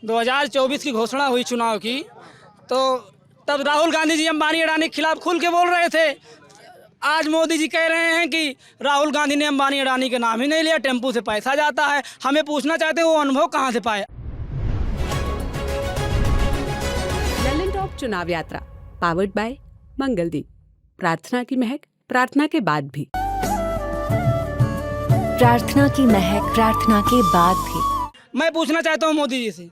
2024 की घोषणा हुई चुनाव की, तो तब राहुल गांधी जी अंबानी अडानी के खिलाफ खुल के बोल रहे थे। आज मोदी जी कह रहे हैं कि राहुल गांधी ने अंबानी अडानी के नाम ही नहीं लिया, टेम्पू से पैसा जाता है। हमें पूछना चाहते हैं वो अनुभव कहाँ से पाए। लल्लन टॉप चुनाव यात्रा पावर्ड बाय मंगलदीप। प्रार्थना की महक प्रार्थना के बाद भी। प्रार्थना की महक प्रार्थना के बाद भी। मैं पूछना चाहता हूँ मोदी जी से,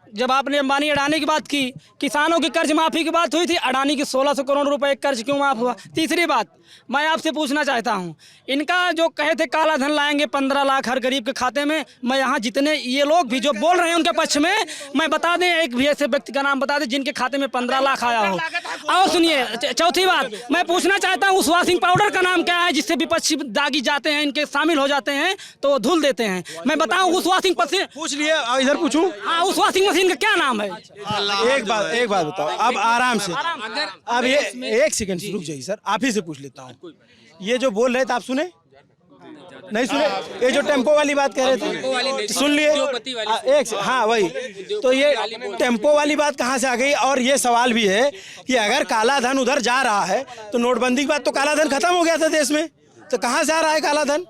जब आपने अंबानी अडानी की बात की, किसानों की कर्ज माफ़ी की बात हुई थी, अडानी की 1600 करोड़ रुपए कर्ज क्यों माफ़ हुआ? तीसरी बात मैं आपसे पूछना चाहता हूं, इनका जो कहे थे काला धन लाएंगे 15 लाख हर गरीब के खाते में, मैं यहाँ जितने ये लोग भी जो बोल रहे हैं उनके पक्ष में, मैं बता दें एक भी ऐसे व्यक्ति का नाम बता दें जिनके खाते में 15 लाख आया हो। और सुनिए, चौथी बात मैं पूछना चाहता हूँ, उस वॉशिंग पाउडर का नाम क्या है जिससे विपक्षी दागी जाते हैं, इनके शामिल हो जाते हैं तो वो धुल देते हैं? मैं बताऊँ उस वॉशिंग पूछ लिए, इधर पूछूं? हाँ, उस वॉशिंग मशीन का क्या नाम है? एक बात बताओ, अब आराम से, अब ये एक सेकंड रुक जाइए सर, आप ही से पूछ लेता हूँ। ये जो बोल रहे थे आप सुने नहीं सुने? ये जो टेम्पो वाली बात कह रहे थे सुन लिए? एक हाँ वही तो, ये टेम्पो वाली बात कहाँ से आ गई? और ये सवाल भी है कि अगर काला धन उधर जा रहा है तो नोटबंदी के बाद तो काला धन खत्म हो गया था देश में, तो कहाँ से आ रहा है काला धन?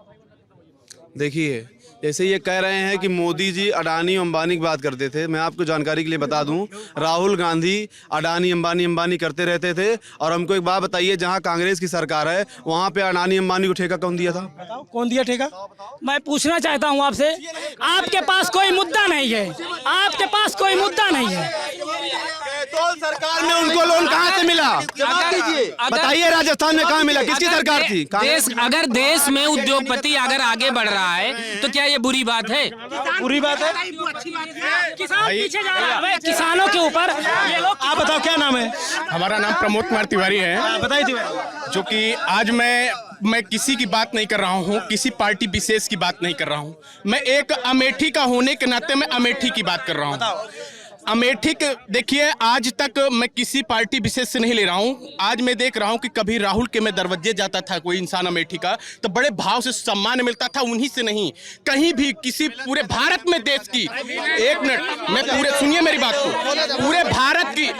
देखिए, जैसे ये कह रहे हैं कि मोदी जी अडानी अंबानी की बात करते थे, मैं आपको जानकारी के लिए बता दूं, राहुल गांधी अडानी अंबानी करते रहते थे। और हमको एक बात बताइए, जहां कांग्रेस की सरकार है वहां पे अडानी अंबानी को ठेका कौन दिया था? कौन दिया ठेका? मैं पूछना चाहता हूं आपसे, आपके पास कोई मुद्दा नहीं है, आपके पास कोई मुद्दा नहीं है। सरकार में उनको लोन कहाँ से मिला? बताइए, राजस्थान में कहाँ मिला? किसकी सरकार थी? अगर देश में उद्योगपति अगर आगे बढ़ रहा है तो क्या ये बुरी बात है? बुरी बात है? किसान पीछे जा रहा है, किसानों के ऊपर ये लोग। आप बताओ क्या नाम है? हमारा नाम प्रमोद कुमार तिवारी है। बताइए तिवारी। जो कि आज मैं किसी की बात नहीं कर रहा हूँ, किसी पार्टी विशेष की बात नहीं कर रहा हूँ। मैं एक अमेठी का होने के नाते मैं अमेठी की बात कर रहा हूँ। अमेठी के देखिए, आज तक मैं किसी पार्टी विशेष से नहीं ले रहा हूं। आज मैं देख रहा हूं कि कभी राहुल के मैं दरवाजे जाता था कोई इंसान अमेठी का, तो बड़े भाव से सम्मान मिलता था, उन्हीं से नहीं कहीं भी किसी पूरे भारत में देश की, एक मिनट मैं पूरे सुनिए मेरी बात को, पूरे भारत की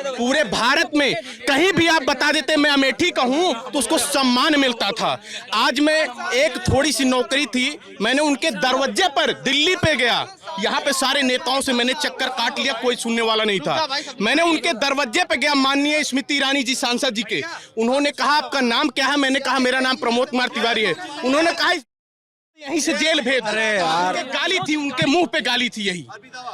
पूरे भारत में कहीं भी आप बता देते मैं अमेठी का हूं तो उसको सम्मान मिलता था। आज मैं एक थोड़ी सी नौकरी थी, मैंने उनके दरवाजे पर दिल्ली पे गया, यहाँ पे सारे नेताओं से मैंने चक्कर काट लिया, कोई सुनने वाला नहीं था। मैंने उनके दरवाजे पे गया, माननीय स्मृति ईरानी जी सांसद जी के, उन्होंने कहा आपका नाम क्या है? मैंने कहा मेरा नाम प्रमोद कुमार तिवारी है। उन्होंने कहा यहीं से जेल भेज दो। उनके गाली थी, उनके मुंह पे गाली थी, यही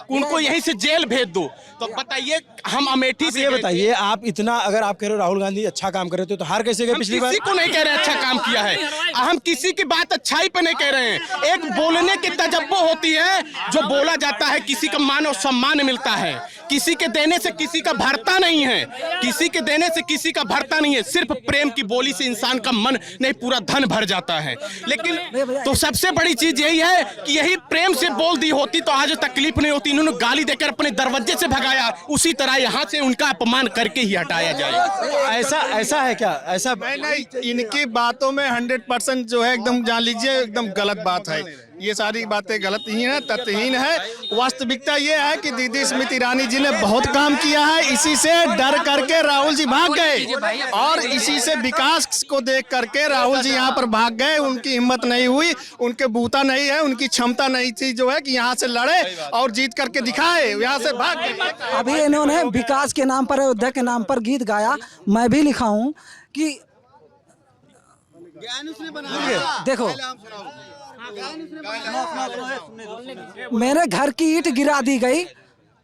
उनको यहीं से जेल भेज दो। तो बताइए, हम अमेठी से, ये बताइए, आप इतना अगर आप कह रहे हो राहुल गांधी अच्छा काम कर रहे थे तो हार कैसे गए पिछली बार? किसी को नहीं कह रहे अच्छा काम किया है, हम किसी की बात अच्छाई पे नहीं कह रहे हैं। एक बोलने की तजब्बो होती है, जो बोला जाता है किसी का मान और सम्मान मिलता है, किसी के देने से किसी का भरता नहीं है, किसी के देने से किसी का भरता नहीं है। सिर्फ प्रेम की बोली से इंसान का मन नहीं, पूरा धन भर जाता है। लेकिन तो सबसे बड़ी चीज यही है कि यही प्रेम से बोल दी होती तो आज तकलीफ नहीं होती। इन्होंने गाली देकर अपने दरवाजे से भगाया, उसी तरह यहाँ से उनका अपमान करके ही हटाया जाए। ऐसा है क्या? ऐसा नहीं, इनकी बातों में 100% जो है एकदम जान लीजिए एकदम गलत बात है। ये सारी बातें गलत ही हैं, तथ्यहीन है। वास्तविकता ये है कि दीदी स्मृति ईरानी जी ने बहुत काम किया है, इसी से डर करके राहुल जी भाग गए, और इसी से विकास को देख करके राहुल जी यहाँ पर भाग गए। उनकी हिम्मत नहीं हुई, उनके बूता नहीं है, उनकी क्षमता नहीं थी जो है कि यहाँ से लड़े और जीत करके दिखाए, यहाँ से भाग गए। अभी इन्होंने विकास के नाम पर, अयोध्या के नाम पर गीत गाया। मैं भी लिखा हूँ कि देखो, मेरे घर की ईंट गिरा दी गई।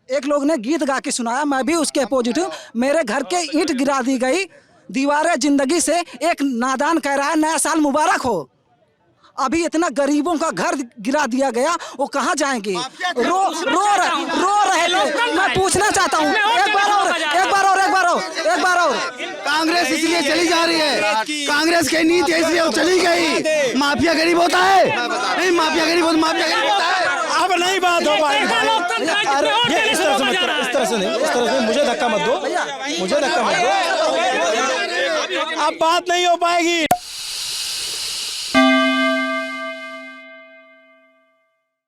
एक लोग ने गीत गा के सुनाया, मैं भी उसके अपोजिट हूँ। मेरे घर के ईंट गिरा दी गई, दीवारें जिंदगी से, एक नादान कह रहा है नया साल मुबारक हो। अभी इतना गरीबों का घर गिरा दिया गया, वो कहाँ जाएंगे? रो रहे थे। मैं पूछना चाहता हूँ, एक बार और कांग्रेस इसलिए चली जा रही है, कांग्रेस की नीति इसलिए चली गई। माफिया गरीब होता है? नहीं, माफिया गरीब होता है। अब नहीं बात हो पाएगी। इस तरह से मुझे धक्का मत दो, अब बात नहीं हो पाएगी।